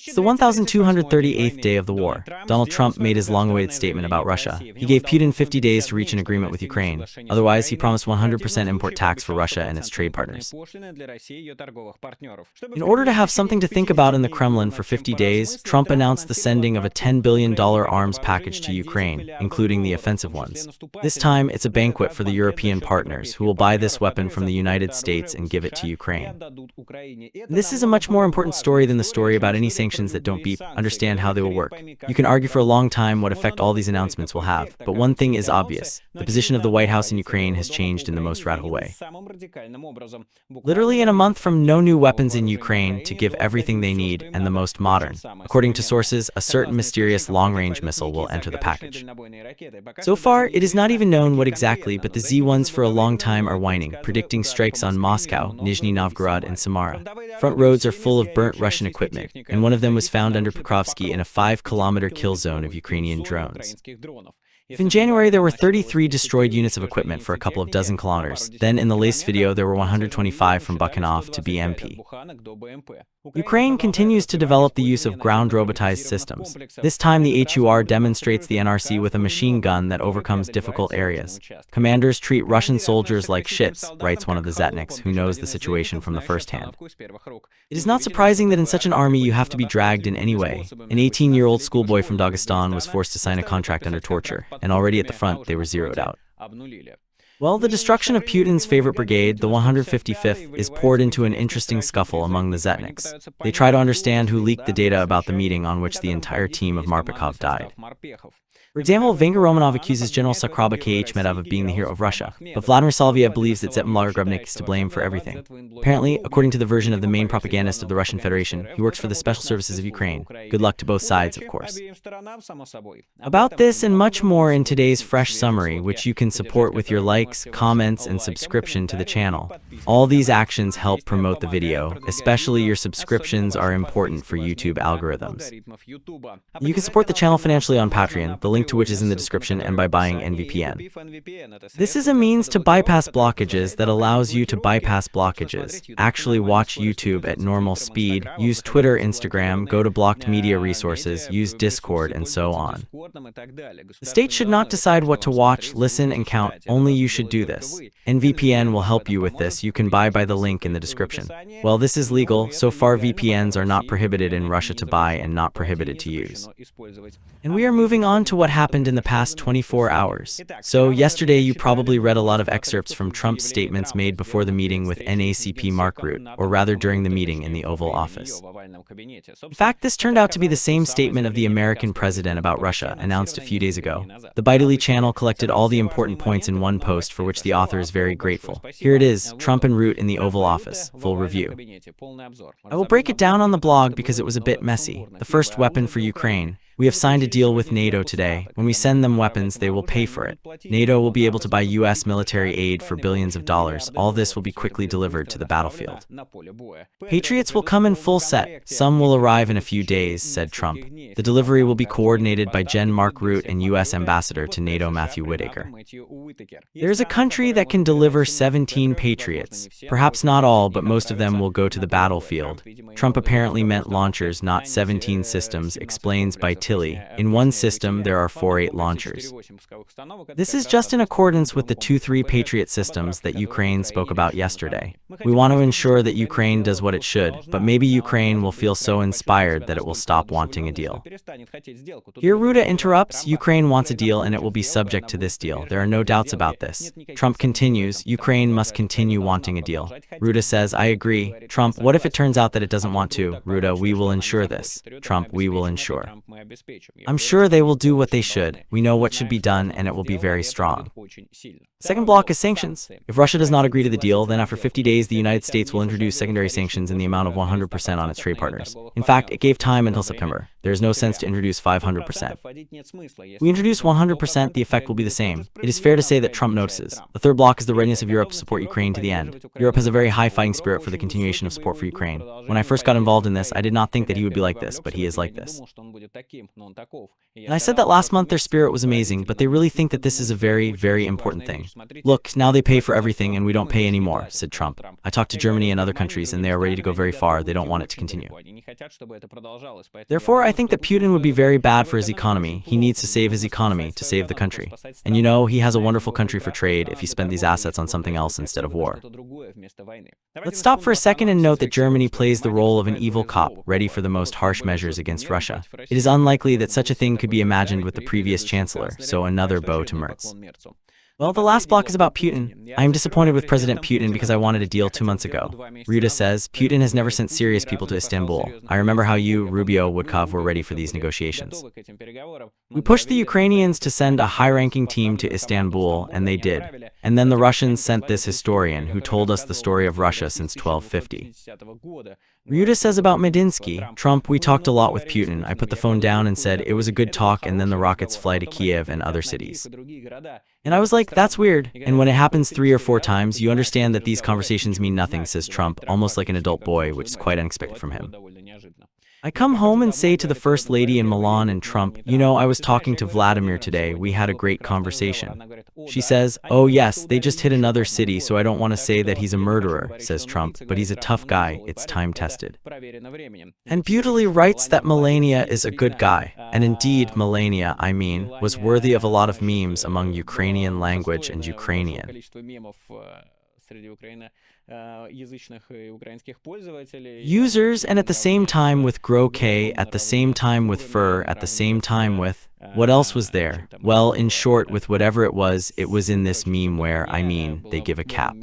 It's the 1238th day of the war. Donald Trump made his long-awaited statement about Russia. He gave Putin 50 days to reach an agreement with Ukraine. Otherwise, he promised 100% import tax for Russia and its trade partners. In order to have something to think about in the Kremlin for 50 days, Trump announced the sending of a $10 billion arms package to Ukraine, including the offensive ones. This time, it's a banquet for the European partners, who will buy this weapon from the United States and give it to Ukraine. This is a much more important story than the story about any sanctions that don't beep. Understand how they will work. You can argue for a long time what effect all these announcements will have, but one thing is obvious. The position of the White House in Ukraine has changed in the most radical way. Literally in a month from no new weapons in Ukraine to give everything they need and the most modern. According to sources, a certain mysterious long-range missile will enter the package. So far, it is not even known what exactly, but the Z-ones for a long time are whining, predicting strikes on Moscow, Nizhny Novgorod, and Samara. Front roads are full of burnt Russian equipment, and one of them was found under Pokrovsk in a 5-kilometer kill zone of Ukrainian drones. If in January there were 33 destroyed units of equipment for a couple of dozen kilometers, then in the latest video there were 125 from Bukhanov to BMP. Ukraine continues to develop the use of ground robotized systems. This time the HUR demonstrates the NRC with a machine gun that overcomes difficult areas. Commanders treat Russian soldiers like shits, writes one of the Zetniks, who knows the situation from the first hand. It is not surprising that in such an army you have to be dragged in any way. An 18-year-old schoolboy from Dagestan was forced to sign a contract under torture, and already at the front they were zeroed out. Well, the destruction of Putin's favorite brigade, the 155th, is poured into an interesting scuffle among the Zetniks. They try to understand who leaked the data about the meeting on which the entire team of Marpikov died. For example, Venga Romanov accuses General Sakraba Khmedov of being the hero of Russia, but Vladimir Soloviev believes that Zepmlar Grubnik is to blame for everything. Apparently, according to the version of the main propagandist of the Russian Federation, he works for the special services of Ukraine. Good luck to both sides, of course. About this and much more in today's fresh summary, which you can support with your likes, comments, and subscription to the channel. All these actions help promote the video, especially your subscriptions are important for YouTube algorithms. You can support the channel financially on Patreon, the link to which is in the description, and by buying NVPN. This is a means to bypass blockages that allows you to bypass blockages, actually watch YouTube at normal speed, use Twitter, Instagram, go to blocked media resources, use Discord, and so on. The state should not decide what to watch, listen, and count, only you should do this. NVPN will help you with this. You can buy by the link in the description. Well, this is legal. So far, VPNs are not prohibited in Russia to buy and not prohibited to use. And we are moving on to what happened in the past 24 hours. So yesterday you probably read a lot of excerpts from Trump's statements made before the meeting with NACP Mark Rutte, or rather during the meeting in the Oval Office. In fact, this turned out to be the same statement of the American president about Russia, announced a few days ago. The Bitely channel collected all the important points in one post for which the author is very grateful. Here it is, Trump and Rutte in the Oval Office, full review. I will break it down on the blog because it was a bit messy. The first weapon for Ukraine. We have signed a deal with NATO today. When we send them weapons, they will pay for it. NATO will be able to buy U.S. military aid for billions of dollars. All this will be quickly delivered to the battlefield. Patriots will come in full set. Some will arrive in a few days, said Trump. The delivery will be coordinated by Gen Mark Rutte and U.S. Ambassador to NATO Matthew Whitaker. There is a country that can deliver 17 Patriots. Perhaps not all, but most of them will go to the battlefield. Trump apparently meant launchers, not 17 systems, explains by Tilly. In one system, there are 4-8 launchers. This is just in accordance with the 2-3 Patriot systems that Ukraine spoke about yesterday. We want to ensure that Ukraine does what it should, but maybe Ukraine will feel so inspired that it will stop wanting a deal. Here Rutte interrupts, Ukraine wants a deal and it will be subject to this deal. There are no doubts about this. Trump continues, Ukraine must continue wanting a deal. Rutte says, I agree. Trump, what if it turns out that it doesn't want to? Rutte, we will ensure this. Trump, we will ensure. I'm sure they will do what they should. We know what should be done and it will be very strong. Second block is sanctions. If Russia does not agree to the deal, then after 50 days the United States will introduce secondary sanctions in the amount of 100% on its trade partners. In fact, it gave time until September. There is no sense to introduce 500%. We introduce 100%, the effect will be the same. It is fair to say that Trump notices. The third block is the readiness of Europe to support Ukraine to the end. Europe has a very high fighting spirit for the continuation of support for Ukraine. When I first got involved in this, I did not think that he would be like this, but he is like this. And I said that last month their spirit was amazing, but they really think that this is a very, very important thing. Look, now they pay for everything and we don't pay anymore, said Trump. I talked to Germany and other countries and they are ready to go very far. They don't want it to continue. Therefore, I think that Putin would be very bad for his economy. He needs to save his economy to save the country. And you know, he has a wonderful country for trade if he spent these assets on something else instead of war. Let's stop for a second and note that Germany plays the role of an evil cop, ready for the most harsh measures against Russia. It is unlikely that such a thing could be imagined with the previous chancellor, so another bow to Merz. Well, the last block is about Putin. I am disappointed with President Putin because I wanted a deal 2 months ago. Ruta says, Putin has never sent serious people to Istanbul. I remember how you, Rubio, Gudkov were ready for these negotiations. We pushed the Ukrainians to send a high-ranking team to Istanbul, and they did. And then the Russians sent this historian who told us the story of Russia since 1250. Ruta says about Medinsky, Trump, we talked a lot with Putin. I put the phone down and said it was a good talk, and then the rockets fly to Kiev and other cities. And I was like, that's weird. And when it happens 3 or 4 times, you understand that these conversations mean nothing, says Trump, almost like an adult boy, which is quite unexpected from him. I come home and say to the First Lady in Milan and Trump, you know, I was talking to Vladimir today, we had a great conversation. She says, oh yes, they just hit another city, so I don't want to say that he's a murderer, says Trump, but he's a tough guy, it's time-tested. And beautifully writes that Melania is a good guy. And indeed, Melania, was worthy of a lot of memes among Ukrainian language and Ukrainian. Users, and at the same time with Groke, at the same time with Fur, at the same time with... What else was there? Well, in short, with whatever it was in this meme where, they give a cap.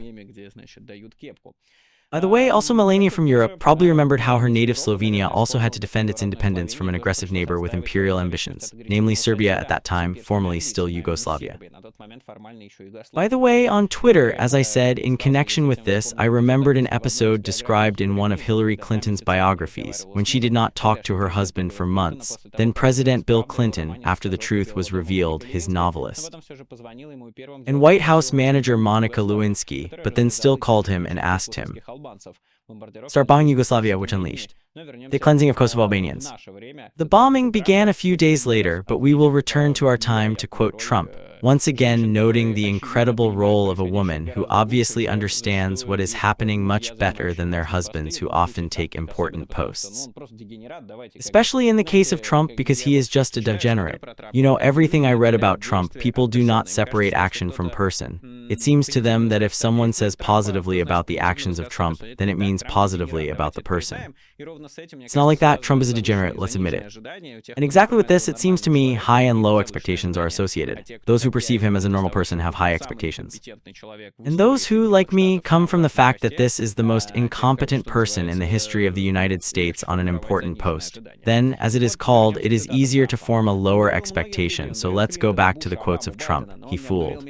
By the way, also Melania from Europe probably remembered how her native Slovenia also had to defend its independence from an aggressive neighbor with imperial ambitions, namely Serbia at that time, formerly still Yugoslavia. By the way, on Twitter, as I said, in connection with this, I remembered an episode described in one of Hillary Clinton's biographies, when she did not talk to her husband for months. Then President Bill Clinton, after the truth was revealed, his novelist. And White House manager Monica Lewinsky, but then still called him and asked him, start bombing Yugoslavia, which unleashed the cleansing of Kosovo Albanians. The bombing began a few days later, but we will return to our time to quote Trump, once again noting the incredible role of a woman who obviously understands what is happening much better than their husbands who often take important posts. Especially in the case of Trump, because he is just a degenerate. You know, everything I read about Trump, people do not separate action from person. It seems to them that if someone says positively about the actions of Trump, then it means positively about the person. It's not like that. Trump is a degenerate, let's admit it. And exactly with this, it seems to me, high and low expectations are associated. Those who perceive him as a normal person have high expectations. And those who, like me, come from the fact that this is the most incompetent person in the history of the United States on an important post. Then, as it is called, it is easier to form a lower expectation, so let's go back to the quotes of Trump. He fooled.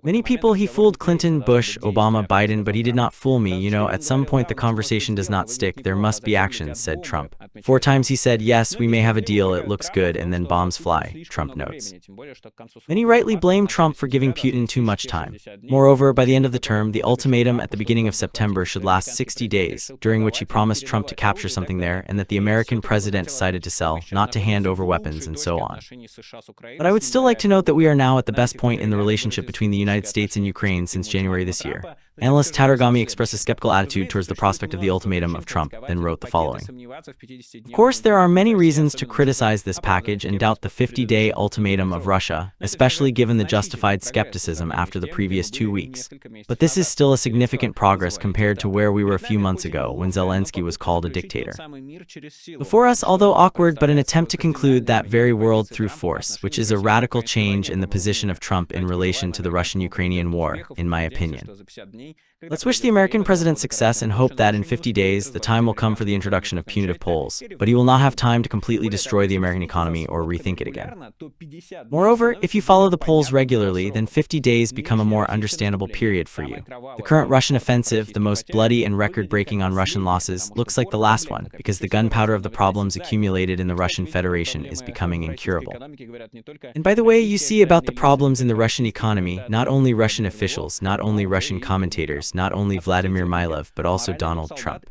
Many people, he fooled Clinton, Bush, Obama, Biden, but he did not fool me. You know, at some point the conversation does not stick, there must be action, said Trump. 4 times he said, yes, we may have a deal, it looks good, and then bombs fly, Trump notes. Many rightly blame Trump for giving Putin too much time. Moreover, by the end of the term, the ultimatum at the beginning of September should last 60 days, during which he promised Trump to capture something there, and that the American president decided to sell, not to hand over weapons, and so on. But I would still like to note that we are now at the best point in the relationship between the United States and Ukraine since January this year. Analyst Tatargami expressed a skeptical attitude towards the prospect of the ultimatum of Trump, then wrote the following. Of course, there are many reasons to criticize this package and doubt the 50-day ultimatum of Russia, especially given the justified skepticism after the previous 2 weeks. But this is still a significant progress compared to where we were a few months ago when Zelensky was called a dictator. Before us, although awkward, but an attempt to conclude that very world through force, which is a radical change in the position of Trump in relation to the Russian-Ukrainian war, in my opinion. Let's wish the American president success and hope that in 50 days the time will come for the introduction of punitive polls, but he will not have time to completely destroy the American economy or rethink it again. Moreover, if you follow the polls regularly, then 50 days become a more understandable period for you. The current Russian offensive, the most bloody and record-breaking on Russian losses, looks like the last one, because the gunpowder of the problems accumulated in the Russian Federation is becoming incurable. And by the way, you see about the problems in the Russian economy, not only Russian officials, not only Russian commentators, use not only Vladimir Milov but also Donald Trump.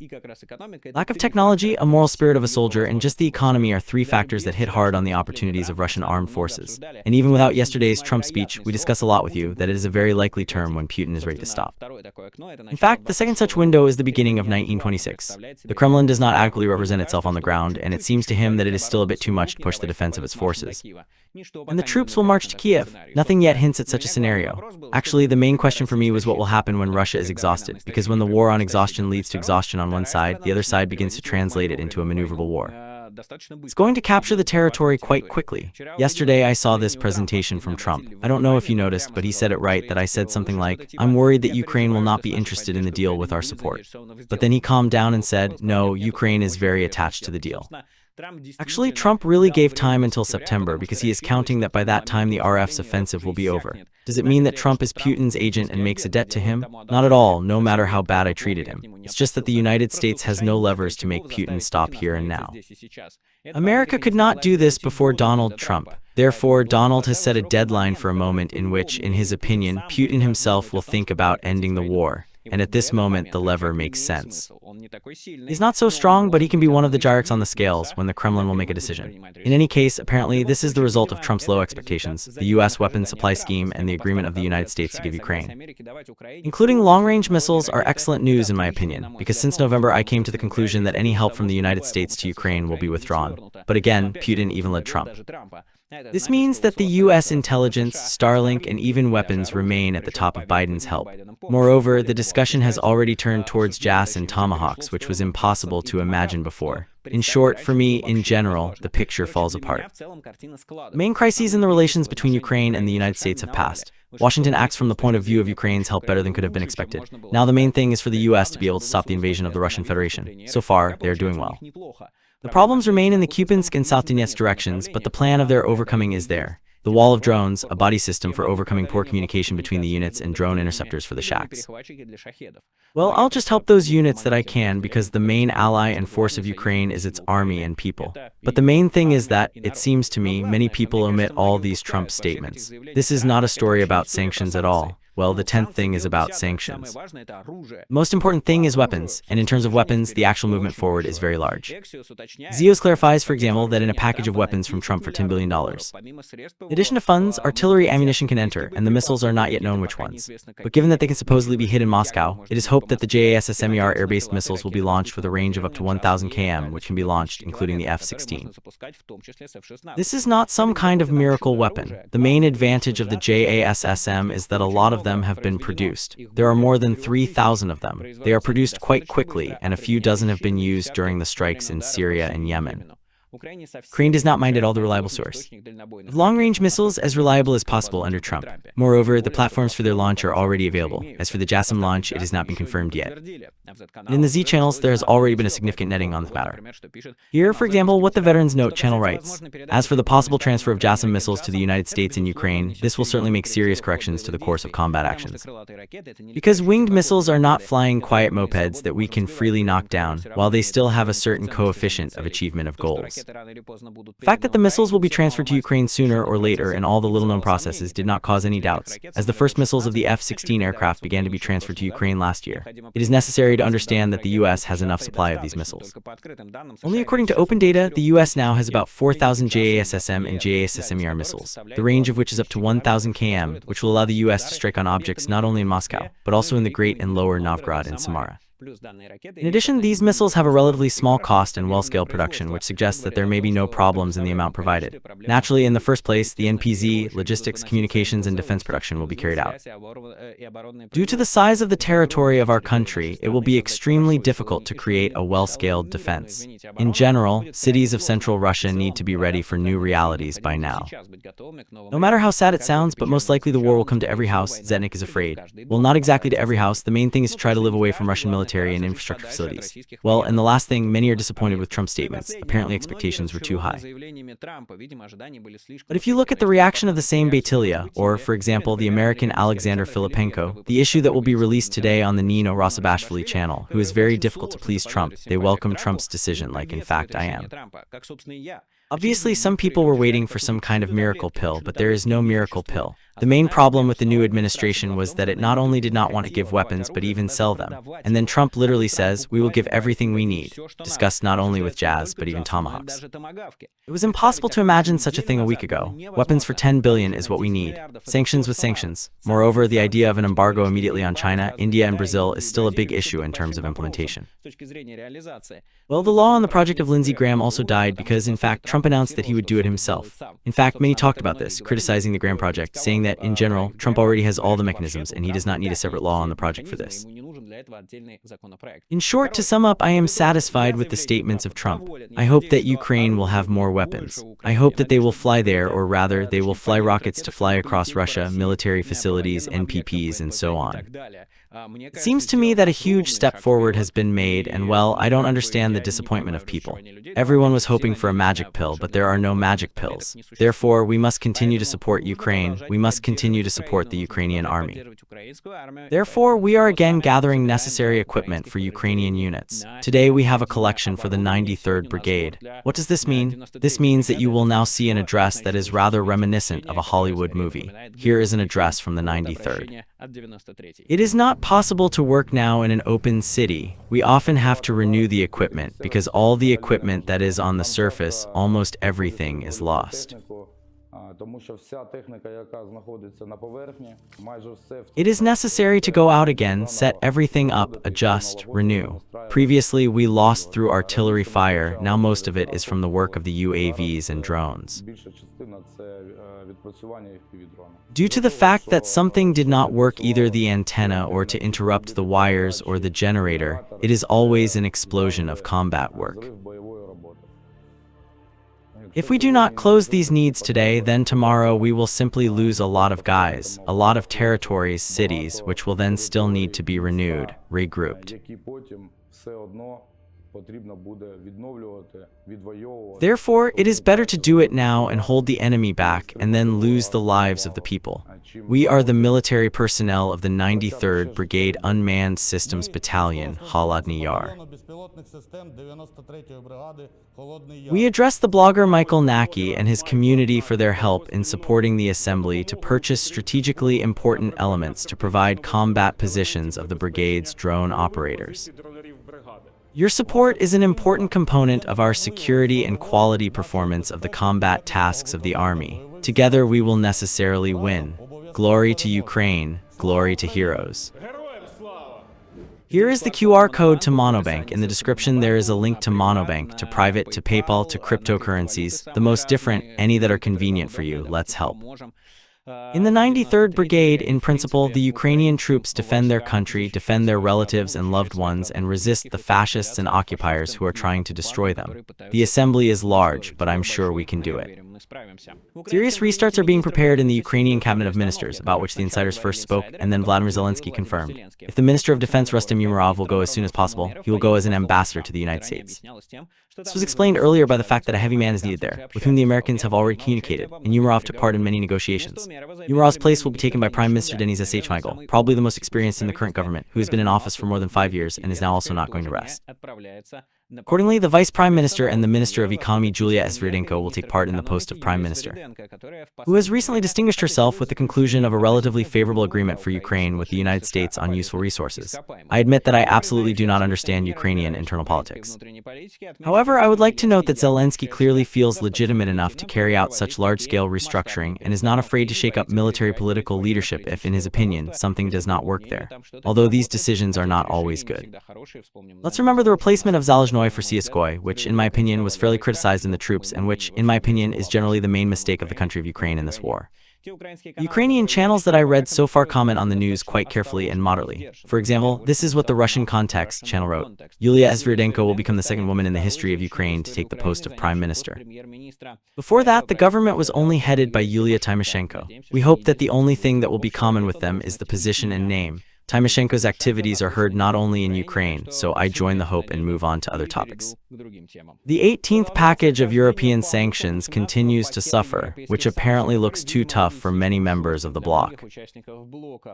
Lack of technology, a moral spirit of a soldier, and just the economy are three factors that hit hard on the opportunities of Russian armed forces. And even without yesterday's Trump speech, we discuss a lot with you that it is a very likely term when Putin is ready to stop. In fact, the second such window is the beginning of 1926. The Kremlin does not adequately represent itself on the ground, and it seems to him that it is still a bit too much to push the defense of its forces. And the troops will march to Kiev. Nothing yet hints at such a scenario. Actually, the main question for me was what will happen when Russia is exhausted, because when the war on exhaustion leads to exhaustion on one side, the other side begins to translate it into a maneuverable war. It's going to capture the territory quite quickly. Yesterday I saw this presentation from Trump. I don't know if you noticed, but he said it right that I said something like, "I'm worried that Ukraine will not be interested in the deal with our support." But then he calmed down and said, "No, Ukraine is very attached to the deal." Actually, Trump really gave time until September because he is counting that by that time the RF's offensive will be over. Does it mean that Trump is Putin's agent and makes a debt to him? Not at all, no matter how bad I treated him. It's just that the United States has no levers to make Putin stop here and now. America could not do this before Donald Trump. Therefore, Donald has set a deadline for a moment in which, in his opinion, Putin himself will think about ending the war. And at this moment, the lever makes sense. He's not so strong, but he can be one of the gyrates on the scales when the Kremlin will make a decision. In any case, apparently, this is the result of Trump's low expectations, the U.S. weapons supply scheme, and the agreement of the United States to give Ukraine. Including long-range missiles are excellent news in my opinion, because since November I came to the conclusion that any help from the United States to Ukraine will be withdrawn. But again, Putin even led Trump. This means that the U.S. intelligence, Starlink, and even weapons remain at the top of Biden's help. Moreover, the discussion has already turned towards JAS and Tomahawks, which was impossible to imagine before. In short, for me, in general, the picture falls apart. Main crises in the relations between Ukraine and the United States have passed. Washington acts from the point of view of Ukraine's help better than could have been expected. Now the main thing is for the U.S. to be able to stop the invasion of the Russian Federation. So far, they are doing well. The problems remain in the Kupiansk and South Donetsk directions, but the plan of their overcoming is there. The wall of drones, a body system for overcoming poor communication between the units, and drone interceptors for the Shaheds. Well, I'll just help those units that I can because the main ally and force of Ukraine is its army and people. But the main thing is that, it seems to me, many people omit all these Trump statements. This is not a story about sanctions at all. Well, the 10th thing is about sanctions. Most important thing is weapons, and in terms of weapons, the actual movement forward is very large. Zeos clarifies, for example, that in a package of weapons from Trump for $10 billion. In addition to funds, artillery ammunition can enter, and the missiles are not yet known which ones. But given that they can supposedly be hid in Moscow, it is hoped that the JASSMER air-based missiles will be launched with a range of up to 1,000 km, which can be launched, including the F-16. This is not some kind of miracle weapon. The main advantage of the JASSM is that a lot of them have been produced. There are more than 3,000 of them. They are produced quite quickly, and a few dozen have been used during the strikes in Syria and Yemen. Ukraine does not mind at all the reliable source of long-range missiles as reliable as possible under Trump. Moreover, the platforms for their launch are already available. As for the JASSM launch, it has not been confirmed yet. And in the Z channels, there has already been a significant netting on the matter. Here, for example, what the Veterans Note channel writes. As for the possible transfer of JASSM missiles to the United States and Ukraine, this will certainly make serious corrections to the course of combat actions. Because winged missiles are not flying quiet mopeds that we can freely knock down, while they still have a certain coefficient of achievement of goals. The fact that the missiles will be transferred to Ukraine sooner or later in all the little-known processes did not cause any doubts, as the first missiles of the F-16 aircraft began to be transferred to Ukraine last year. It is necessary to understand that the U.S. has enough supply of these missiles. Only according to open data, the U.S. now has about 4,000 JASSM and JASSMER missiles, the range of which is up to 1,000 km, which will allow the U.S. to strike on objects not only in Moscow, but also in the Great and Lower Novgorod and Samara. In addition, these missiles have a relatively small cost and well-scaled production, which suggests that there may be no problems in the amount provided. Naturally, in the first place, the NPZ, logistics, communications, and defense production will be carried out. Due to the size of the territory of our country, it will be extremely difficult to create a well-scaled defense. In general, cities of central Russia need to be ready for new realities by now. No matter how sad it sounds, but most likely the war will come to every house, Zetnik is afraid. Well, not exactly to every house, the main thing is to try to live away from Russian military and infrastructure facilities. Well, and the last thing, many are disappointed with Trump's statements. Apparently expectations were too high. But if you look at the reaction of the same Batilia, or, for example, the American Alexander Filipenko, the issue that will be released today on the Nino Rosabashvili channel, who is very difficult to please Trump, they welcome Trump's decision like in fact I am. Obviously, some people were waiting for some kind of miracle pill, but there is no miracle pill. The main problem with the new administration was that it not only did not want to give weapons, but even sell them. And then Trump literally says, "We will give everything we need," discussed not only with jazz, but even tomahawks. It was impossible to imagine such a thing a week ago. Weapons for 10 billion is what we need. Sanctions with sanctions. Moreover, the idea of an embargo immediately on China, India, and Brazil is still a big issue in terms of implementation. Well, the law on the project of Lindsey Graham also died because, in fact, Trump announced that he would do it himself. In fact, many talked about this, criticizing the Graham project, saying that, in general, Trump already has all the mechanisms and he does not need a separate law on the project for this. In short, to sum up, I am satisfied with the statements of Trump. I hope that Ukraine will have more weapons. I hope that they will fly there, or rather, they will fly rockets to fly across Russia, military facilities, NPPs, and so on. It seems to me that a huge step forward has been made, and well, I don't understand the disappointment of people. Everyone was hoping for a magic pill, but there are no magic pills. Therefore, we must continue to support Ukraine. We must continue to support the Ukrainian army. Therefore, we are again gathering necessary equipment for Ukrainian units. Today, we have a collection for the 93rd Brigade. What does this mean? This means that you will now see an address that is rather reminiscent of a Hollywood movie. Here is an address from the 93rd. It is not possible to work now in an open city. We often have to renew the equipment because all the equipment that is on the surface, almost everything is lost. It is necessary to go out again, set everything up, adjust, renew. Previously, we lost through artillery fire. Now most of it is from the work of the UAVs and drones. Due to the fact that something did not work, either the antenna or to interrupt the wires or the generator, it is always an explosion of combat work. If we do not close these needs today, then tomorrow we will simply lose a lot of guys, a lot of territories, cities, which will then still need to be renewed, regrouped. Therefore, it is better to do it now and hold the enemy back and then lose the lives of the people. We are the military personnel of the 93rd Brigade Unmanned Systems Battalion, Holodny Yar. We address the blogger Michael Nacke and his community for their help in supporting the assembly to purchase strategically important elements to provide combat positions of the brigade's drone operators. Your support is an important component of our security and quality performance of the combat tasks of the army. Together we will necessarily win. Glory to Ukraine, glory to heroes. Here is the QR code to Monobank. In the description there is a link to Monobank, to private, to PayPal, to cryptocurrencies, the most different, any that are convenient for you. Let's help. In the 93rd Brigade, in principle, the Ukrainian troops defend their country, defend their relatives and loved ones, and resist the fascists and occupiers who are trying to destroy them. The assembly is large, but I'm sure we can do it. Serious restarts are being prepared in the Ukrainian cabinet of ministers, about which the insiders first spoke, and then Vladimir Zelensky confirmed. If the Minister of Defense Rustem Umerov will go as soon as possible, he will go as an ambassador to the United States. This was explained earlier by the fact that a heavy man is needed there, with whom the Americans have already communicated, and Umerov took part in many negotiations. Umerov's place will be taken by Prime Minister Denis Shmyhal, probably the most experienced in the current government, who has been in office for more than 5 years and is now also not going to rest. Accordingly, the Vice Prime Minister and the Minister of Economy Julia Sviridenko will take part in the post of Prime Minister, who has recently distinguished herself with the conclusion of a relatively favorable agreement for Ukraine with the United States on useful resources. I admit that I absolutely do not understand Ukrainian internal politics. However, I would like to note that Zelensky clearly feels legitimate enough to carry out such large-scale restructuring and is not afraid to shake up military political leadership if, in his opinion, something does not work there, although these decisions are not always good. Let's remember the replacement of Zaluzhny for Siaskoy, which, in my opinion, was fairly criticized in the troops and which, in my opinion, is generally the main mistake of the country of Ukraine in this war. Ukrainian channels that I read so far comment on the news quite carefully and moderately. For example, this is what the Russian Context channel wrote. Yulia Sviridenko will become the second woman in the history of Ukraine to take the post of Prime Minister. Before that, the government was only headed by Yulia Tymoshenko. We hope that the only thing that will be common with them is the position and name. Tymoshenko's activities are heard not only in Ukraine, so I join the hope and move on to other topics. The 18th package of European sanctions continues to suffer, which apparently looks too tough for many members of the bloc.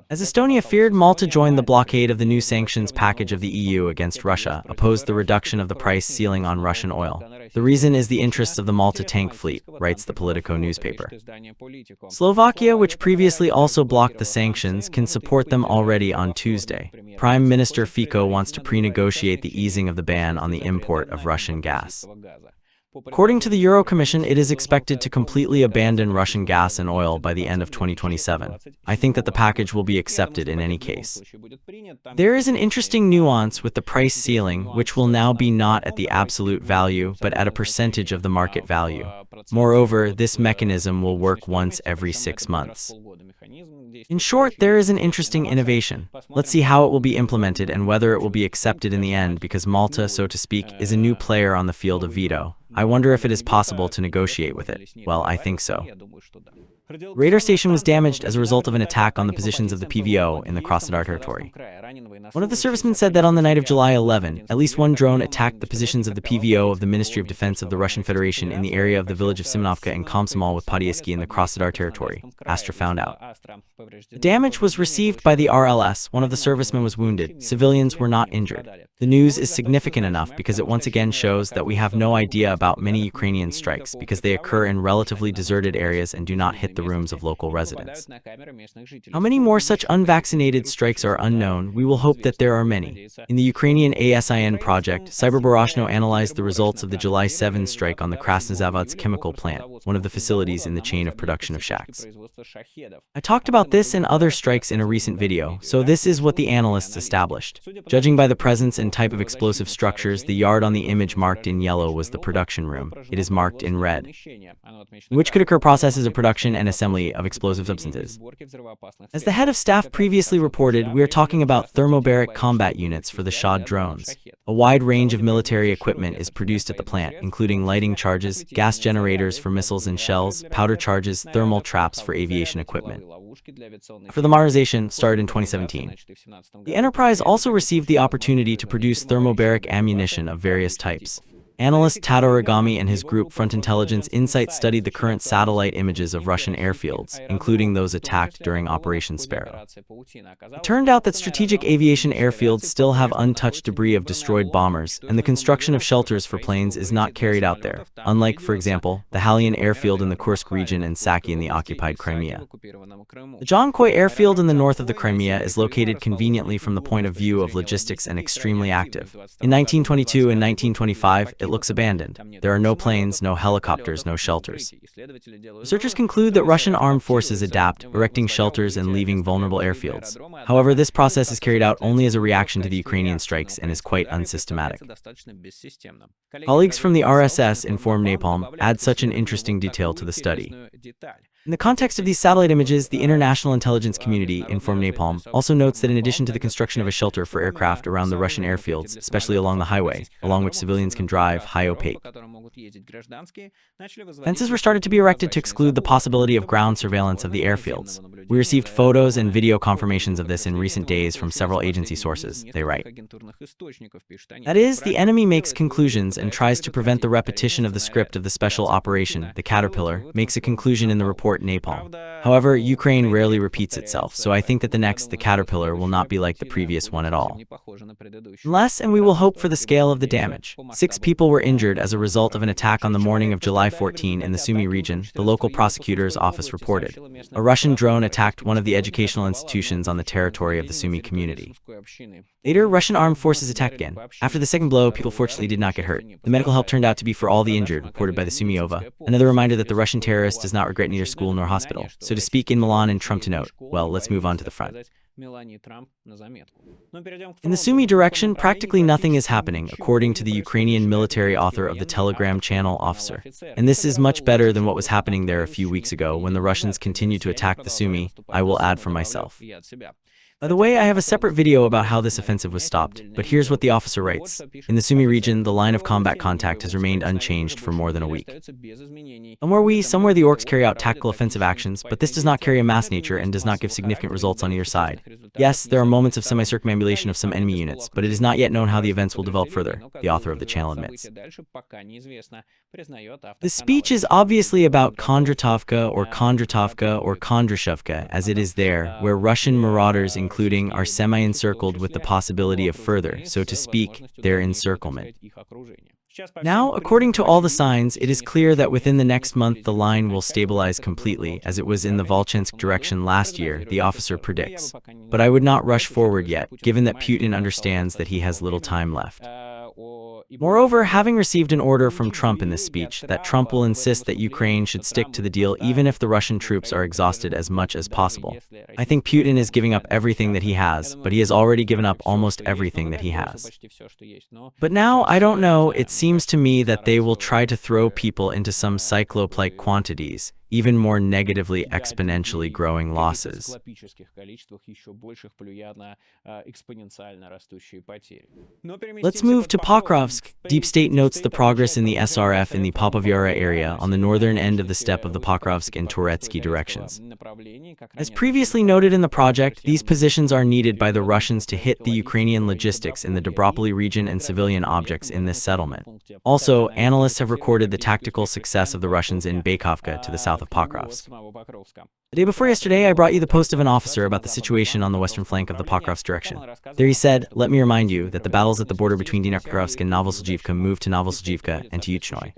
As Estonia feared Malta joined the blockade of the new sanctions package of the EU against Russia, opposed the reduction of the price ceiling on Russian oil. The reason is the interests of the Malta tank fleet, writes the Politico newspaper. Slovakia, which previously also blocked the sanctions, can support them already on Tuesday. Prime Minister Fico wants to pre-negotiate the easing of the ban on the import of Russian gas. According to the Euro Commission, it is expected to completely abandon Russian gas and oil by the end of 2027. I think that the package will be accepted in any case. There is an interesting nuance with the price ceiling, which will now be not at the absolute value, but at a percentage of the market value. Moreover, this mechanism will work once every 6 months. In short, there is an interesting innovation. Let's see how it will be implemented and whether it will be accepted in the end, because Malta, so to speak, is a new player on the field of veto. I wonder if it is possible to negotiate with it. Well, I think so. Radar station was damaged as a result of an attack on the positions of the PVO in the Krasnodar territory. One of the servicemen said that on the night of July 11, at least one drone attacked the positions of the PVO of the Ministry of Defense of the Russian Federation in the area of the village of Simenovka and Komsomol with Podieski in the Krasnodar territory, Astra found out. The damage was received by the RLS. One of the servicemen was wounded. Civilians were not injured. The news is significant enough because it once again shows that we have no idea about many Ukrainian strikes because they occur in relatively deserted areas and do not hit the rooms of local residents. How many more such unvaccinated strikes are unknown? We will hope that there are many. In the Ukrainian ASIN project, Cyberboroshno analyzed the results of the July 7 strike on the Krasnozavodsk chemical plant, one of the facilities in the chain of production of shacks. I talked about this and other strikes in a recent video, so this is what the analysts established. Judging by the presence and type of explosive structures, the yard on the image marked in yellow was the production room. It is marked in red, in which could occur processes of production and assembly of explosive substances. As the head of staff previously reported, we are talking about thermobaric combat units for the Shahed drones. A wide range of military equipment is produced at the plant, including lighting charges, gas generators for missiles and shells, powder charges, thermal traps for aviation equipment. After the modernization started in 2017, the enterprise also received the opportunity to produce thermobaric ammunition of various types. Analyst Tadorigami and his group Front Intelligence Insight studied the current satellite images of Russian airfields, including those attacked during Operation Sparrow. It turned out that strategic aviation airfields still have untouched debris of destroyed bombers, and the construction of shelters for planes is not carried out there, unlike, for example, the Halian airfield in the Kursk region and Saki in the occupied Crimea. The Jankoy airfield in the north of the Crimea is located conveniently from the point of view of logistics and extremely active. In 1922 and 1925, it looks abandoned. There are no planes, no helicopters, no shelters. Researchers conclude that Russian armed forces adapt, erecting shelters and leaving vulnerable airfields. However, this process is carried out only as a reaction to the Ukrainian strikes and is quite unsystematic. Colleagues from the RSS informed Napalm add such an interesting detail to the study. In the context of these satellite images, the international intelligence community, informed Napalm, also notes that in addition to the construction of a shelter for aircraft around the Russian airfields, especially along the highway, along which civilians can drive, high opaque, fences were started to be erected to exclude the possibility of ground surveillance of the airfields. We received photos and video confirmations of this in recent days from several agency sources, they write. That is, the enemy makes conclusions and tries to prevent the repetition of the script of the special operation. The Caterpillar makes a conclusion in the report Napalm. However, Ukraine rarely repeats itself, so I think that the Caterpillar will not be like the previous one at all. Unless, and we will hope for the scale of the damage. 6 people were injured as a result of an attack on the morning of July 14 in the Sumy region, the local prosecutor's office reported. A Russian drone attacked one of the educational institutions on the territory of the Sumy community. Later, Russian armed forces attacked again. After the second blow, people fortunately did not get hurt. The medical help turned out to be for all the injured, reported by the Sumyova. Another reminder that the Russian terrorist does not regret neither school nor hospital. So to speak, in Milan and Trump to note. Well, let's move on to the front. In the Sumy direction, practically nothing is happening, according to the Ukrainian military author of the Telegram channel officer. And this is much better than what was happening there a few weeks ago when the Russians continued to attack the Sumy, I will add from myself. By the way, I have a separate video about how this offensive was stopped, but here's what the officer writes. In the Sumy region, the line of combat contact has remained unchanged for more than a week. Somewhere the orcs carry out tactical offensive actions, but this does not carry a mass nature and does not give significant results on either side. Yes, there are moments of semi-circumambulation of some enemy units, but it is not yet known how the events will develop further, the author of the channel admits. The speech is obviously about Kondratovka or Kondrashovka, as it is there, where Russian marauders including are semi-encircled with the possibility of further, so to speak, their encirclement. Now, according to all the signs, it is clear that within the next month the line will stabilize completely, as it was in the Volchansk direction last year, the officer predicts. But I would not rush forward yet, given that Putin understands that he has little time left. Moreover, having received an order from Trump in this speech, that Trump will insist that Ukraine should stick to the deal even if the Russian troops are exhausted as much as possible. I think Putin is giving up everything that he has, but he has already given up almost everything that he has. But now, I don't know, it seems to me that they will try to throw people into some cyclope-like quantities, even more negatively exponentially growing losses. Let's move to Pokrovsk. Deep State notes the progress in the SRF in the Popovyara area on the northern end of the steppe of the Pokrovsk and Toretsk directions. As previously noted in the project, these positions are needed by the Russians to hit the Ukrainian logistics in the Dobropoli region and civilian objects in this settlement. Also, analysts have recorded the tactical success of the Russians in Baykovka to the south of Pokrovsk. The day before yesterday, I brought you the post of an officer about the situation on the western flank of the Pokrovsk direction. There he said, "Let me remind you that the battles at the border between Dnipropetrovsk and Novoseljivka moved to Novoseljivka and to Yuchnoy."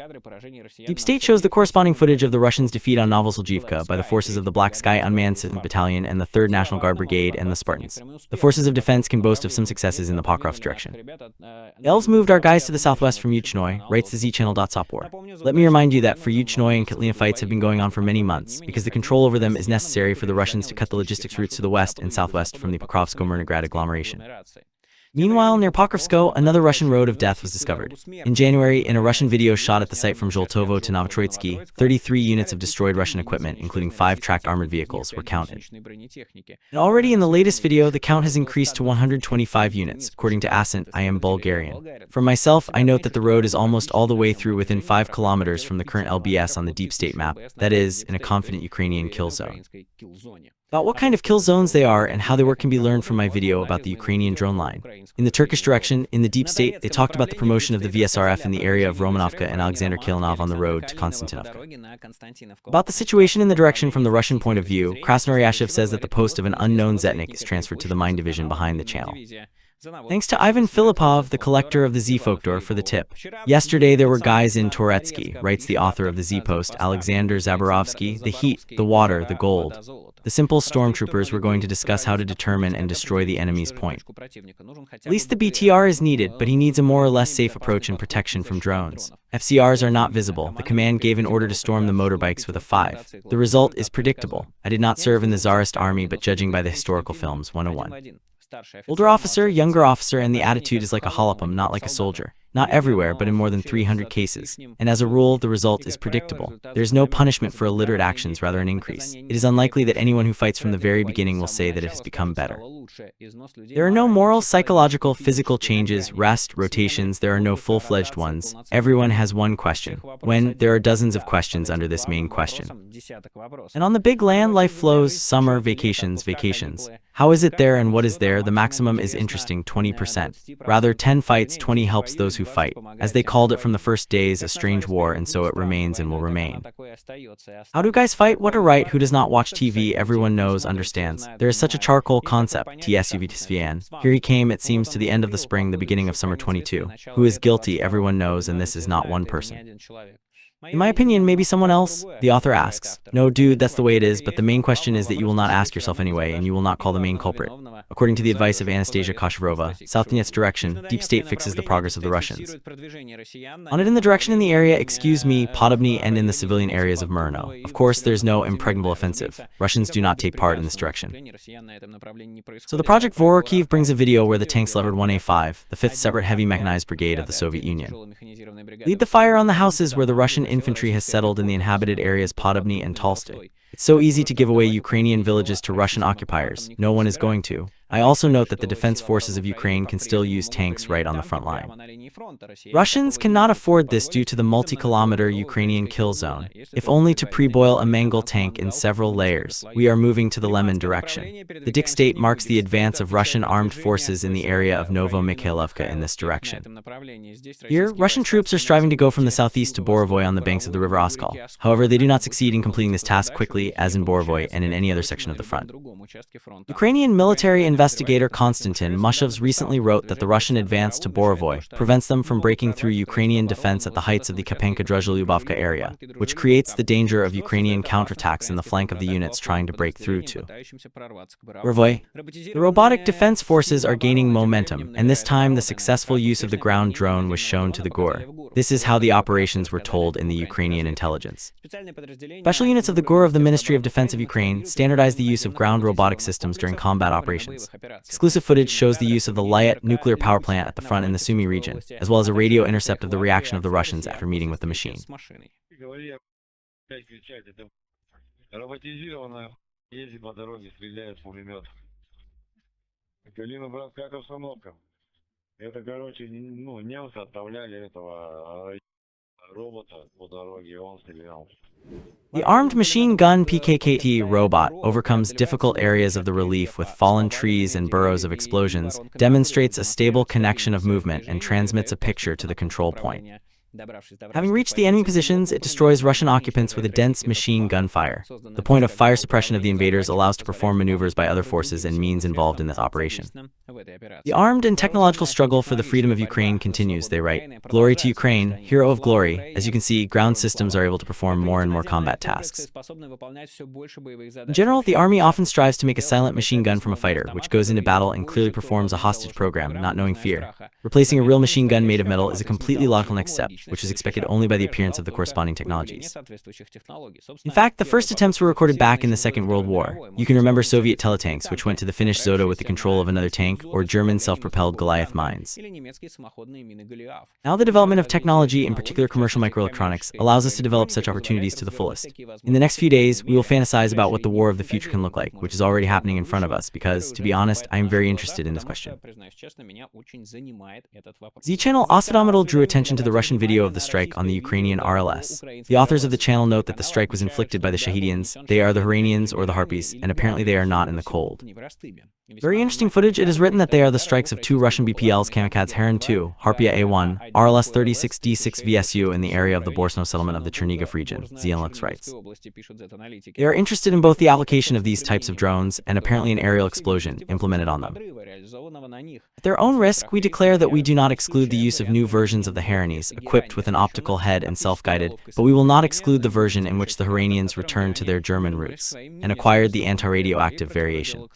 Deep State shows the corresponding footage of the Russians' defeat on Novoseljivka by the forces of the Black Sky Unmanned Battalion and the 3rd National Guard Brigade and the Spartans. The forces of defense can boast of some successes in the Pokrovsk direction. The Elves moved our guys to the southwest from Yuchnoy, writes the Z-Channel.Sopor. Let me remind you that for Yuchnoy and Katlina fights have been going on for many months, because the control over them is necessary for the Russians to cut the logistics routes to the west and southwest from the Pokrovsko-Myrnograd agglomeration. Meanwhile, near Pokrovsko, another Russian road of death was discovered. In January, in a Russian video shot at the site from Zholtovo to Novotroitsky, 33 units of destroyed Russian equipment, including 5 tracked armored vehicles, were counted. And already in the latest video, the count has increased to 125 units, according to Ascent, I am Bulgarian. For myself, I note that the road is almost all the way through within 5 kilometers from the current LBS on the Deep State map, that is, in a confident Ukrainian kill zone. About what kind of kill zones they are and how they work can be learned from my video about the Ukrainian drone line. In the Turkish direction, in the Deep State, they talked about the promotion of the VSRF in the area of Romanovka and Alexander Kilinov on the road to Konstantinovka. About the situation in the direction from the Russian point of view, Krasnoyashev says that the post of an unknown Zetnik is transferred to the mine division behind the channel. Thanks to Ivan Filipov, the collector of the Z-Folklore, for the tip. Yesterday there were guys in Toretsk, writes the author of the Z-Post, Alexander Zaborovsky, the heat, the water, the gold. The simple stormtroopers were going to discuss how to determine and destroy the enemy's point. At least the BTR is needed, but he needs a more or less safe approach and protection from drones. FCRs are not visible. The command gave an order to storm the motorbikes with a 5. The result is predictable. I did not serve in the Tsarist army, but judging by the historical films, 101. Older officer, younger officer, and the attitude is like a holopum, not like a soldier. Not everywhere, but in more than 300 cases. And as a rule, the result is predictable. There is no punishment for illiterate actions, rather an increase. It is unlikely that anyone who fights from the very beginning will say that it has become better. There are no moral, psychological, physical changes, rest, rotations, there are no full-fledged ones. Everyone has one question. When? There are dozens of questions under this main question. And on the big land, life flows, summer, vacations, vacations. How is it there and what is there? The maximum is interesting, 20%. Rather, 10 fights, 20 helps those who fight. As they called it from the first days, a strange war, and so it remains and will remain. How do guys fight? What a right, who does not watch TV, everyone knows, understands. There is such a charcoal concept, TSUVTSVN. Here he came, it seems, to the end of the spring, the beginning of summer 22. Who is guilty, everyone knows, and this is not one person. In my opinion, maybe someone else? The author asks. No, dude, that's the way it is, but the main question is that you will not ask yourself anyway, and you will not call the main culprit. According to the advice of Anastasia Kosharova, South Donetsk direction, Deep State fixes the progress of the Russians. On it in the direction in the area, excuse me, Podobny, and in the civilian areas of Murno. Of course, there's no impregnable offensive. Russians do not take part in this direction. So the Project Vorokiev brings a video where the tanks levered 1A5, the 5th separate heavy mechanized brigade of the Soviet Union. Lead the fire on the houses where the Russian infantry has settled in the inhabited areas Podobny and Tolstoy. It's so easy to give away Ukrainian villages to Russian occupiers. No one is going to. I also note that the defense forces of Ukraine can still use tanks right on the front line. Russians cannot afford this due to the multi-kilometer Ukrainian kill zone. If only to pre-boil a Mangol tank in several layers. We are moving to the Lemon direction. The Dik State marks the advance of Russian armed forces in the area of Novo-Mikhailovka in this direction. Here, Russian troops are striving to go from the southeast to Borovoy on the banks of the river Oskol. However, they do not succeed in completing this task quickly, as in Borovoy and in any other section of the front. Ukrainian military investigator Konstantin Mushovs recently wrote that the Russian advance to Borova prevents them from breaking through Ukrainian defense at the heights of the Kapenka-Druzhlyubovka area, which creates the danger of Ukrainian counterattacks in the flank of the units trying to break through to Borova. The robotic defense forces are gaining momentum, and this time the successful use of the ground drone was shown to the GOR. This is how the operations were told in the Ukrainian intelligence. Special units of the GOR of the Ministry of Defense of Ukraine standardized the use of ground robotic systems during combat operations. Exclusive footage shows the use of the Lyet nuclear power plant at the front in the Sumy region, as well as a radio intercept of the reaction of the Russians after meeting with the machine. Это, короче, немцы отправляли этого робота по дороге, и он стрелял. The armed machine gun PKKT robot overcomes difficult areas of the relief with fallen trees and burrows of explosions, demonstrates a stable connection of movement, and transmits a picture to the control point. Having reached the enemy positions, it destroys Russian occupants with a dense machine gun fire. The point of fire suppression of the invaders allows to perform maneuvers by other forces and means involved in this operation. The armed and technological struggle for the freedom of Ukraine continues, they write. Glory to Ukraine, hero of glory. As you can see, ground systems are able to perform more and more combat tasks. In general, the army often strives to make a silent machine gun from a fighter, which goes into battle and clearly performs a hostage program, not knowing fear. Replacing a real machine gun made of metal is a completely logical next step, which is expected only by the appearance of the corresponding technologies. In fact, the first attempts were recorded back in the Second World War. You can remember Soviet teletanks, which went to the Finnish Zoda with the control of another tank, or German self-propelled Goliath mines. Now the development of technology, in particular commercial microelectronics, allows us to develop such opportunities to the fullest. In the next few days, we will fantasize about what the war of the future can look like, which is already happening in front of us, because, to be honest, I am very interested in this question. Z-Channel Osvodometal drew attention to the Russian video of the strike on the Ukrainian RLS. The authors of the channel note that the strike was inflicted by the Shahedians, they are the Iranians or the Harpies, and apparently they are not in the cold. Very interesting footage. It is written that they are the strikes of two Russian BPLs, Kamikaze Heron 2, Harpia A1, RLS 36D6 VSU in the area of the Borsno settlement of the Chernihiv region, Zienlux writes. They are interested in both the application of these types of drones and apparently an aerial explosion implemented on them. At their own risk, we declare that we do not exclude the use of new versions of the Heranis, equipped with an optical head and self-guided, but we will not exclude the version in which the Iranians returned to their German roots and acquired the anti-radioactive variation.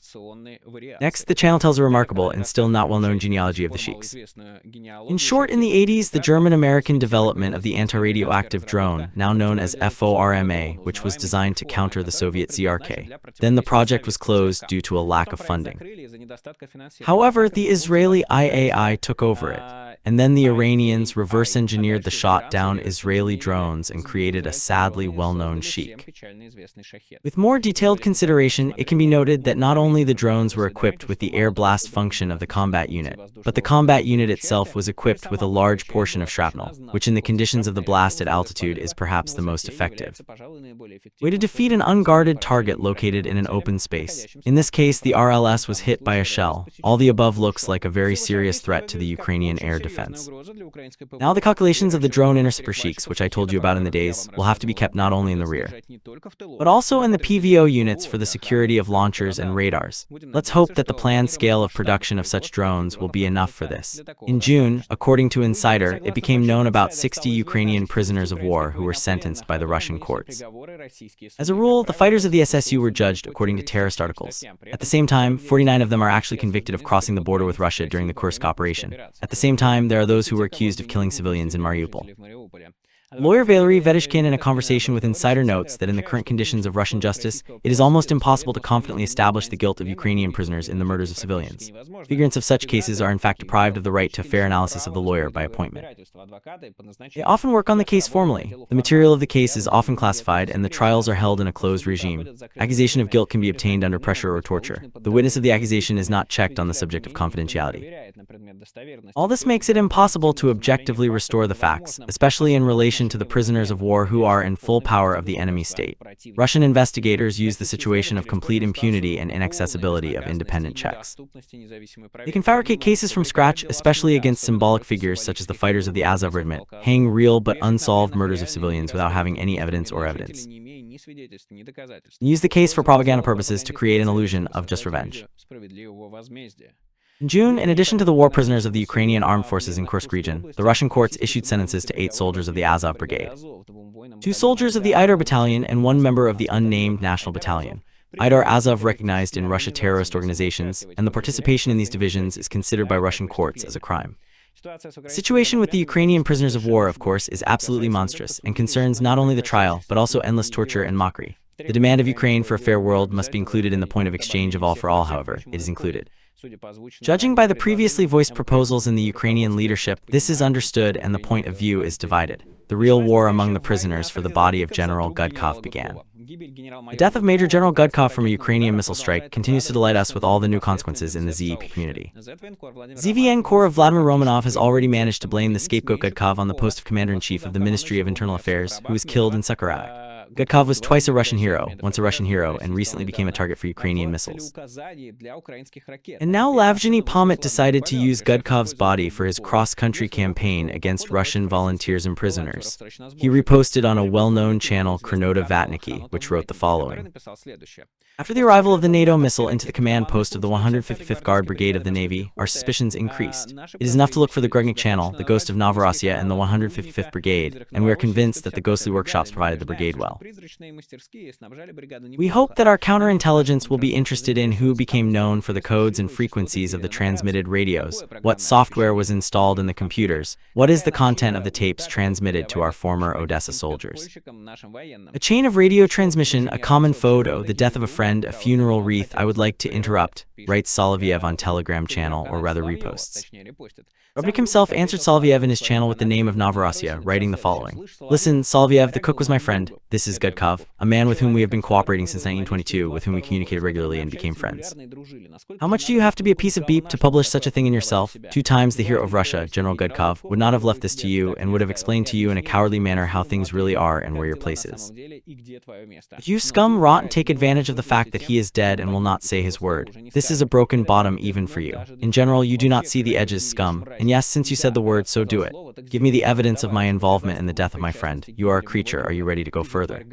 Next, the channel tells a remarkable and still not well-known genealogy of the sheiks. In short, in the 80s, the German-American development of the anti-radioactive drone, now known as FORMA, which was designed to counter the Soviet ZRK. Then the project was closed due to a lack of funding. However, the Israeli IAI took over it, and then the Iranians reverse-engineered the shot-down Israeli drones and created a sadly well-known sheik. With more detailed consideration, it can be noted that not only the drones were equipped with the air blast function of the combat unit, but the combat unit itself was equipped with a large portion of shrapnel, which in the conditions of the blast at altitude is perhaps the most effective way to defeat an unguarded target located in an open space. In this case, the RLS was hit by a shell. All the above looks like a very serious threat to the Ukrainian air defense. Now the calculations of the drone interceptor sheiks, which I told you about in the days, will have to be kept not only in the rear, but also in the PVO units for the security of launchers and radars. Let's hope that the planned scale of production of such drones will be enough for this. In June, according to Insider, it became known about 60 Ukrainian prisoners of war who were sentenced by the Russian courts. As a rule, the fighters of the SSU were judged according to terrorist articles. At the same time, 49 of them are actually convicted of crossing the border with Russia during the Kursk operation. At the same time, there are those who were accused of killing civilians in Mariupol. Lawyer Valery Vedishkin in a conversation with Insider notes that in the current conditions of Russian justice, it is almost impossible to confidently establish the guilt of Ukrainian prisoners in the murders of civilians. Figurants of such cases are in fact deprived of the right to fair analysis of the lawyer by appointment. They often work on the case formally. The material of the case is often classified and the trials are held in a closed regime. Accusation of guilt can be obtained under pressure or torture. The witness of the accusation is not checked on the subject of confidentiality. All this makes it impossible to objectively restore the facts, especially in relation to the prisoners of war who are in full power of the enemy state. Russian investigators use the situation of complete impunity and inaccessibility of independent checks. They can fabricate cases from scratch, especially against symbolic figures such as the fighters of the Azov regiment, hang real but unsolved murders of civilians without having any evidence or evidence. and use the case for propaganda purposes to create an illusion of just revenge. In June, in addition to the war prisoners of the Ukrainian armed forces in Kursk region, the Russian courts issued sentences to 8 soldiers of the Azov Brigade, 2 soldiers of the Idar Battalion, and 1 member of the unnamed National Battalion. Idar Azov recognized in Russia terrorist organizations, and the participation in these divisions is considered by Russian courts as a crime. The situation with the Ukrainian prisoners of war, of course, is absolutely monstrous and concerns not only the trial, but also endless torture and mockery. The demand of Ukraine for a fair world must be included in the point of exchange of all for all, however, it is included. Judging by the previously voiced proposals in the Ukrainian leadership, this is understood and the point of view is divided. The real war among the prisoners for the body of General Gudkov began. The death of Major General Gudkov from a Ukrainian missile strike continues to delight us with all the new consequences in the ZEP community. ZVN Corps of Vladimir Romanov has already managed to blame the scapegoat Gudkov on the post of Commander-in-Chief of the Ministry of Internal Affairs, who was killed in Sakharak. Gudkov was twice a Russian hero, once a Russian hero, and recently became a target for Ukrainian missiles. And now Nizhny Novgorod decided to use Gudkov's body for his cross-country campaign against Russian volunteers and prisoners. He reposted on a well-known channel, Krasnodar, which wrote the following. After the arrival of the NATO missile into the command post of the 155th Guard Brigade of the Navy, our suspicions increased. It is enough to look for the Grudnik channel, the ghost of Novorossiya, and the 155th Brigade, and we are convinced that the ghostly workshops provided the brigade well. We hope that our counterintelligence will be interested in who became known for the codes and frequencies of the transmitted radios, what software was installed in the computers, what is the content of the tapes transmitted to our former Odessa soldiers. A chain of radio transmission, a common photo, the death of a friend, a funeral wreath. I would like to interrupt, writes Soloviev on Telegram channel, or rather reposts. Rubnik himself answered Soloviev in his channel with the name of Novorossiya, writing the following. Listen, Soloviev, the cook was my friend. This is Gudkov, a man with whom we have been cooperating since 1922, with whom we communicated regularly and became friends. How much do you have to be a piece of beep to publish such a thing in yourself? 2 times the hero of Russia, General Gudkov, would not have left this to you and would have explained to you in a cowardly manner how things really are and where your place is. But you scum rot and take advantage of the fact that he is dead and will not say his word. This is a broken bottom even for you. In general, you do not see the edges, scum. And yes, since you said the word, so do it. Give me the evidence of my involvement in the death of my friend. You are a creature. Are you ready to go further?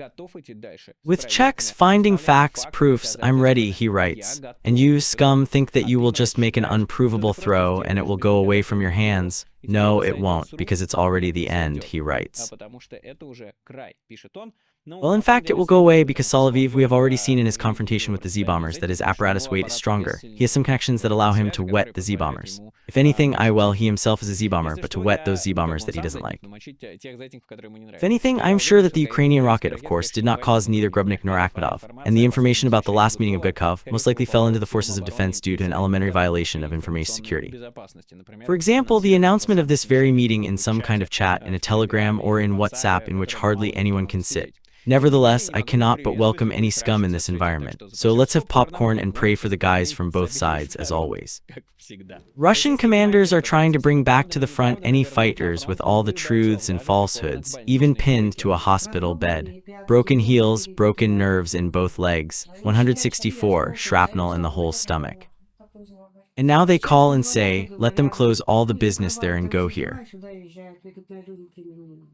With checks, finding facts, proofs, I'm ready, he writes. And you, scum, think that you will just make an unprovable throw and it will go away from your hands. No, it won't, because it's already the end, he writes. Well, in fact, it will go away because Soloviev, we have already seen in his confrontation with the Z-bombers that his apparatus weight is stronger. He has some connections that allow him to wet the Z-bombers. If anything, he himself is a Z-bomber, but to wet those Z-bombers that he doesn't like. If anything, I am sure that the Ukrainian rocket, of course, did not cause neither Grubnik nor Akhmedov, and the information about the last meeting of Gudkov most likely fell into the forces of defense due to an elementary violation of information security. For example, the announcement of this very meeting in some kind of chat, in a telegram, or in WhatsApp in which hardly anyone can sit. Nevertheless, I cannot but welcome any scum in this environment, so let's have popcorn and pray for the guys from both sides, as always. Russian commanders are trying to bring back to the front any fighters with all the truths and falsehoods, even pinned to a hospital bed. Broken heels, broken nerves in both legs, 164, shrapnel in the whole stomach. And now they call and say, let them close all the business there and go here.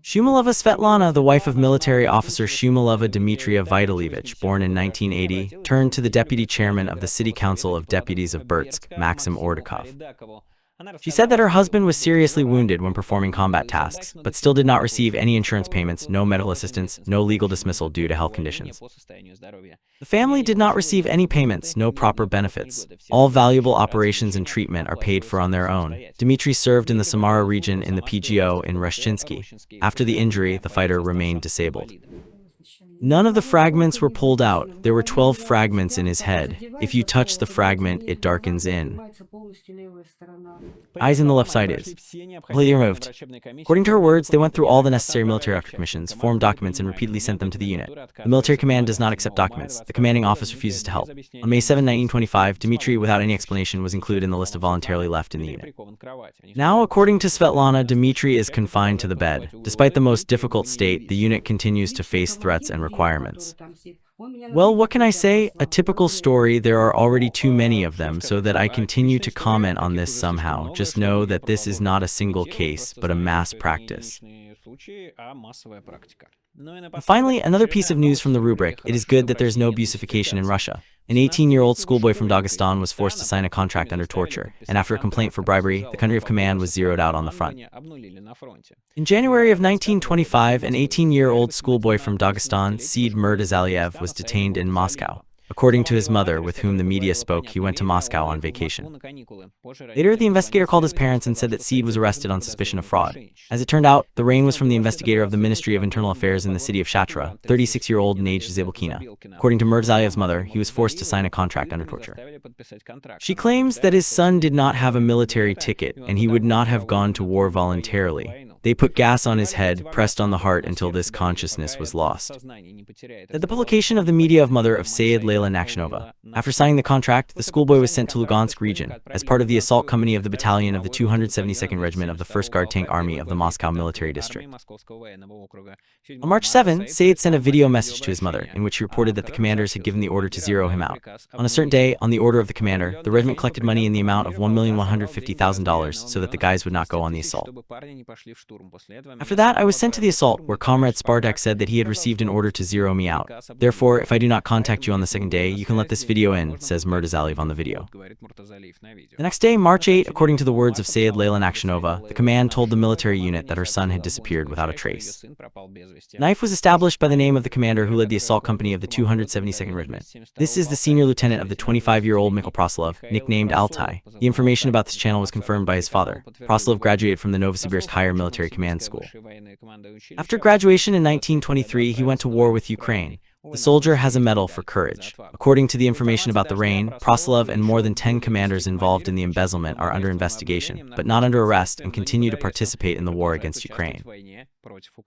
Shumilova Svetlana, the wife of military officer Shumilova Dmitria Vitalievich, born in 1980, turned to the deputy chairman of the City Council of Deputies of Bertsk, Maxim Ordakov. She said that her husband was seriously wounded when performing combat tasks, but still did not receive any insurance payments, no medical assistance, no legal dismissal due to health conditions. The family did not receive any payments, no proper benefits. All valuable operations and treatment are paid for on their own. Dmitry served in the Samara region in the PGO in Reshchinsky. After the injury, the fighter remained disabled. None of the fragments were pulled out. There were 12 fragments in his head. If you touch the fragment, it darkens in. Eyes in the left side is completely removed. According to her words, they went through all the necessary military commissions, formed documents, and repeatedly sent them to the unit. The military command does not accept documents. The commanding office refuses to help. On May 7, 1925, Dmitry, without any explanation, was included in the list of voluntarily left in the unit. Now, according to Svetlana, Dmitry is confined to the bed. Despite the most difficult state, the unit continues to face threats and requirements. Well, what can I say? A typical story. There are already too many of them, so that I continue to comment on this somehow. Just know that this is not a single case, but a mass practice. And finally, another piece of news from the rubric: it is good that there's no abusification in Russia. An 18-year-old schoolboy from Dagestan was forced to sign a contract under torture, and after a complaint for bribery, the country of command was zeroed out on the front. In January of 1925, an 18-year-old schoolboy from Dagestan, Seed Murdazaliev, was detained in Moscow. According to his mother, with whom the media spoke, he went to Moscow on vacation. Later, the investigator called his parents and said that Seed was arrested on suspicion of fraud. As it turned out, the rain was from the investigator of the Ministry of Internal Affairs in the city of Shatra, 36-year-old Nage Zabilkina. According to Murdazaliev's mother, he was forced to sign a contract under torture. She claims that his son did not have a military ticket and he would not have gone to war voluntarily. They put gas on his head, pressed on the heart until this consciousness was lost. At the publication of the media of mother of Sayed Layla Nakshonova. After signing the contract, the schoolboy was sent to Lugansk region as part of the assault company of the battalion of the 272nd Regiment of the 1st Guard Tank Army of the Moscow Military District. On March 7, Sayed sent a video message to his mother in which he reported that the commanders had given the order to zero him out. On a certain day, on the order of the commander, the regiment collected money in the amount of $1,150,000 so that the guys would not go on the assault. After that, I was sent to the assault, where Comrade Spartak said that he had received an order to zero me out. Therefore, if I do not contact you on the second day, you can let this video in, says Murdazaliev on the video. The next day, March 8, according to the words of Sayed Layla Nakshonova, the command told the military unit that her son had disappeared without a trace. Knife was established by the name of the commander who led the assault company of the 272nd Regiment. This is the senior lieutenant of the 25-year-old Mikhail Prosilov, nicknamed Altai. The information about this channel was confirmed by his father. Prosilov graduated from the Novosibirsk Higher Military Command School. After graduation in 1923, he went to war with Ukraine. The soldier has a medal for courage. According to the information about the rain, Prosilov and more than 10 commanders involved in the embezzlement are under investigation, but not under arrest, and continue to participate in the war against Ukraine.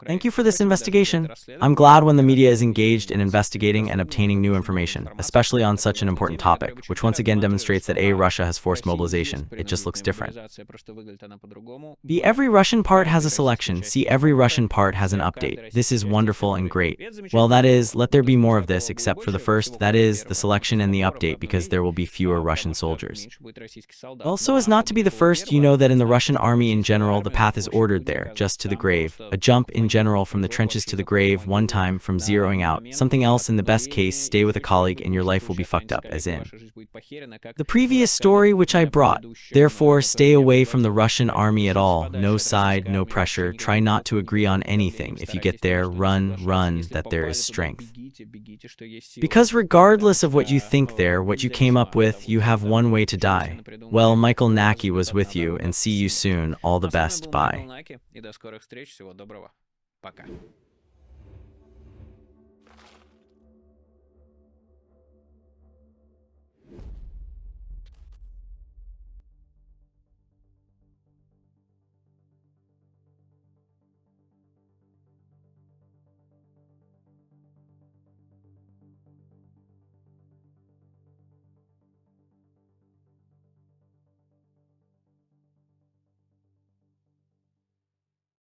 Thank you for this investigation. I'm glad when the media is engaged in investigating and obtaining new information, especially on such an important topic, which once again demonstrates that Russia has forced mobilization. It just looks different. B. Every Russian part has a selection. C. Every Russian part has an update. This is wonderful and great. Well, that is, let there be more of this, except for the first, that is, the selection and the update, because there will be fewer Russian soldiers. Also, as not to be the first, you know that in the Russian army in general, the path is ordered there, just to the grave. A jump in general from the trenches to the grave, one time, from zeroing out. Something else in the best case, stay with a colleague and your life will be fucked up, as in the previous story which I brought. Therefore, stay away from the Russian army at all. No side, no pressure. Try not to agree on anything. If you get there, run, that there is strength. Because regardless of what you think there, what you came up with, you have one way to die. Well, Michael Nacke was with you, and see you soon. All the best. Bye. Пока.